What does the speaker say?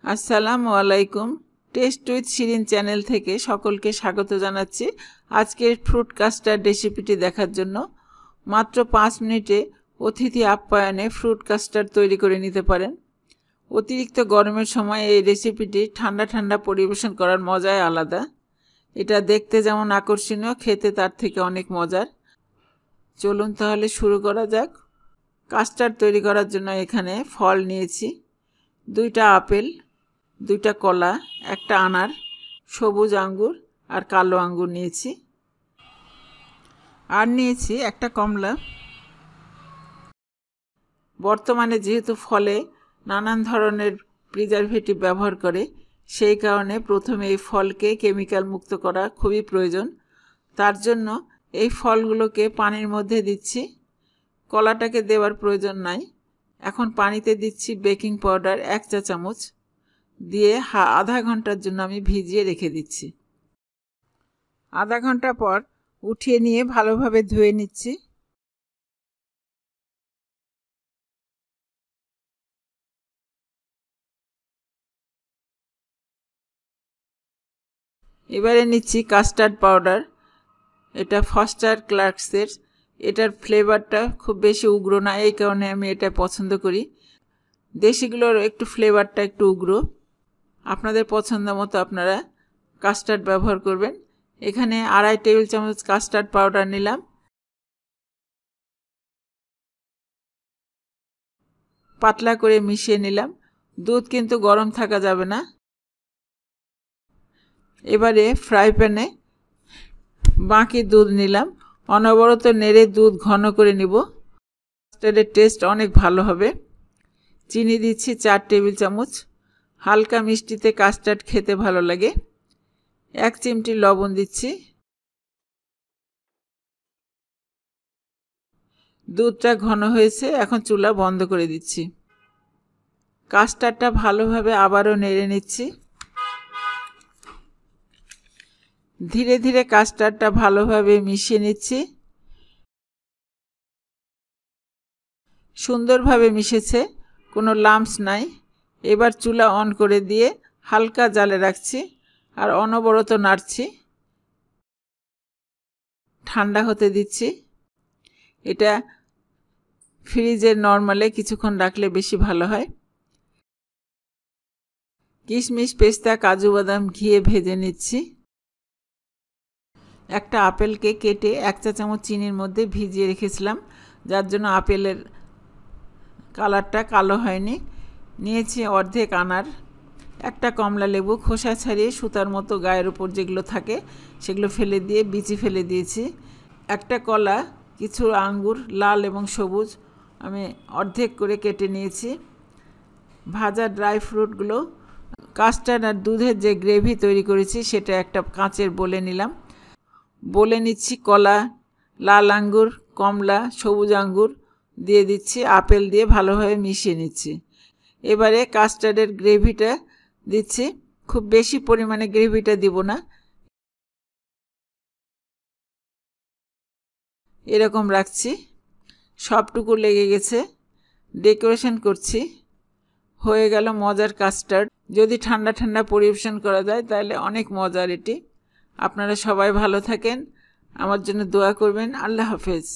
আসসালামু আলাইকুম। Test with Shirin channel থেকে সকলকে স্বাগত জানাচ্ছি আজকের ফ্রুট কাস্টার্ড রেসিপিটি দেখার জন্য। মাত্র 5 মিনিটে অতিথি আপ্যায়নে ফ্রুট কাস্টার্ড তৈরি করে নিতে পারেন। অতিরিক্ত গরমের সময় এই রেসিপিটি ঠান্ডা ঠান্ডা পরিবেশন করার মজাই আলাদা। এটা দেখতে যেমন আকর্ষণীয়, খেতে তার থেকে অনেক মজার। চলুন তাহলে শুরু করা যাক। কাস্টার্ড তৈরি করার জন্য এখানে ফল নিয়েছি, 2টা আপেল, 2টা কলা, 1টা আনার, সবুজ আঙ্গুর আর কালো আঙ্গুর নিয়েছি, আর নিয়েছি 1টা কমলা। বর্তমানে যেহেতু ফলে নানান ধরনের প্রিজারভেটিভ ব্যবহার করে, সেই কারণে প্রথমে এই ফলকে কেমিক্যাল মুক্ত করা খুবই প্রয়োজন। তার জন্য এই ফলগুলোকে পানির মধ্যে দিচ্ছি। কলাটাকে দেওয়ার প্রয়োজন নাই। এখন পানিতে দিচ্ছি বেকিং পাউডার 1 চা চামচ দিয়ে আধা ঘন্টার জন্য আমি ভিজিয়ে রেখে দিচ্ছি। আধা ঘন্টা পর উঠিয়ে নিয়ে ভালোভাবে ধুয়ে নিচ্ছি। এবারে নিচ্ছি কাস্টার্ড পাউডার। এটা ফস্টার ক্লার্কসের। এটার ফ্লেভারটা খুব বেশি উগ্র না, এই কারণে আমি এটা পছন্দ করি। দেশিগুলোর একটু ফ্লেভারটা একটু উগ্র। আপনাদের পছন্দ মতো আপনারা কাস্টার্ড ব্যবহার করবেন। এখানে 2.5 টেবিল চামচ কাস্টার্ড পাউডার নিলাম। পাতলা করে মিশিয়ে নিলাম। দুধ কিন্তু গরম থাকা যাবে না। এবারে ফ্রাই প্যানে বাকি দুধ নিলাম। অনবরত নেড়ে দুধ ঘন করে নিব। কাস্টার্ডের টেস্ট অনেক ভালো হবে। চিনি দিচ্ছি 4 টেবিল চামচ। হালকা মিষ্টিতে কাস্টার্ড খেতে ভালো লাগে। 1 চিমটি লবণ দিচ্ছি। দুধটা ঘন হয়েছে, এখন চুলা বন্ধ করে দিচ্ছি। কাস্টার্ডটা ভালোভাবে আবারও নেড়ে নিচ্ছি। ধীরে ধীরে কাস্টার্ডটা ভালোভাবে মিশিয়ে নিচ্ছি। সুন্দরভাবে মিশেছে, কোনো লাম্পস নাই। এবার চুলা অন করে দিয়ে হালকা জালে রাখছি আর অনবরত নাড়ছি। ঠান্ডা হতে দিচ্ছি। এটা ফ্রিজের নরমালে কিছুক্ষণ রাখলে বেশি ভালো হয়। কিশমিশ, পেস্তা, কাজু বাদাম ঘিয়ে ভেজে নিচ্ছি। একটা আপেলকে কেটে 1 চা চামচ চিনির মধ্যে ভিজিয়ে রেখেছিলাম, যার জন্য আপেলের কালারটা কালো হয়নি। নিয়েছি অর্ধেক আনার, 1টা কমলা লেবু খোসা ছাড়িয়ে সুতার মতো গায়ের উপর যেগুলো থাকে সেগুলো ফেলে দিয়ে বিচি ফেলে দিয়েছি। 1টা কলা, কিছু আঙ্গুর লাল এবং সবুজ আমি অর্ধেক করে কেটে নিয়েছি। ভাজা ড্রাই ফ্রুটগুলো, কাস্টার্ড আর দুধের যে গ্রেভি তৈরি করেছি সেটা একটা কাঁচের বলে নিলাম। বলে নিচ্ছি কলা, লাল আঙ্গুর, কমলা, সবুজ আঙ্গুর দিয়ে দিচ্ছি। আপেল দিয়ে ভালোভাবে মিশিয়ে নিচ্ছি। এবারে কাস্টার্ডের গ্রেভিটা দিচ্ছি। খুব বেশি পরিমাণে গ্রেভিটা দিব না, এরকম রাখছি। সবটুকু লেগে গেছে। ডেকোরেশন করছি। হয়ে গেল মজার কাস্টার্ড। যদি ঠান্ডা ঠান্ডা পরিবেশন করা যায় তাহলে অনেক মজার এটি। আপনারা সবাই ভালো থাকেন, আমার জন্য দোয়া করবেন। আল্লাহ হাফেজ।